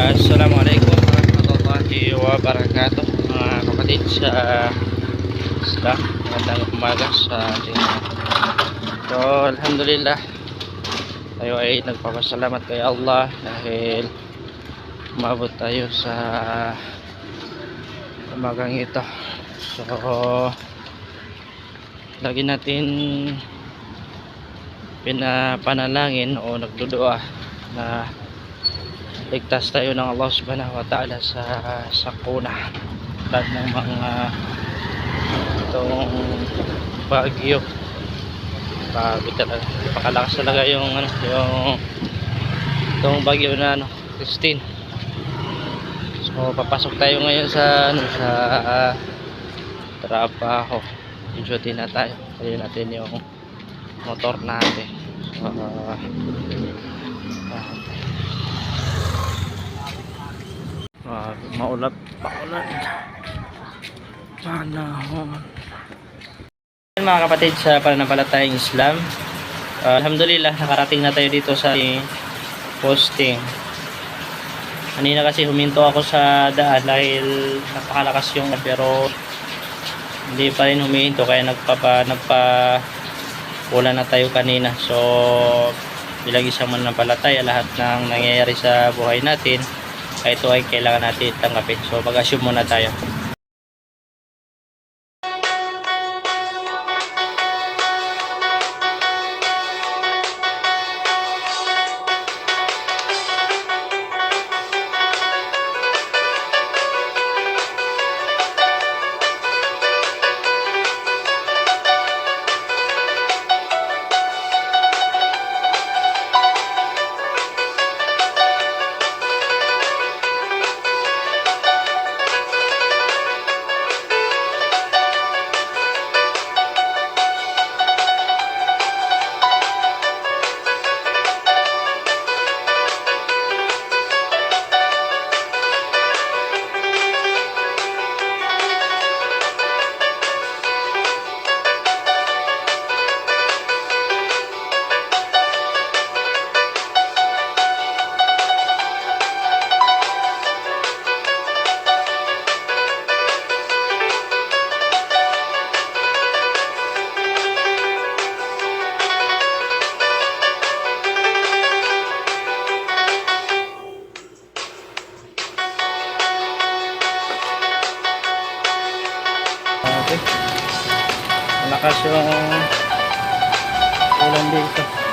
Assalamualaikum warahmatullahi wabarakatuh, mga kapatid sa Islam. Magandang umaga sa ating so, alhamdulillah, tayo ay nagpapasalamat kay Allah dahil umabot tayo sa umagang ito. So, lagi natin pinapanalangin o nagdudua na ligtas tayo ng Allah subhanahu wa ta'ala sa sakuna lahat ng mga itong bagyo. Bago talaga, pakalakas talaga yung yung itong bagyo na Christine. So papasok tayo ngayon sa sa trabaho. Duty na tayo. Kaya natin yung motor natin. So, maulap paulan panahon. Mga kapatid sa pananampalatayang Islam, alhamdulillah nakarating na tayo dito sa posting. Kanina kasi huminto ako sa daan dahil napakalakas yung pero hindi pa rin huminto kaya ulan na tayo kanina. So bilang isang mananampalataya, lahat ng nangyayari sa buhay natin ito ay kailangan natin tanggapin. So mag-assume muna tayo. Malakas yung ulan dito.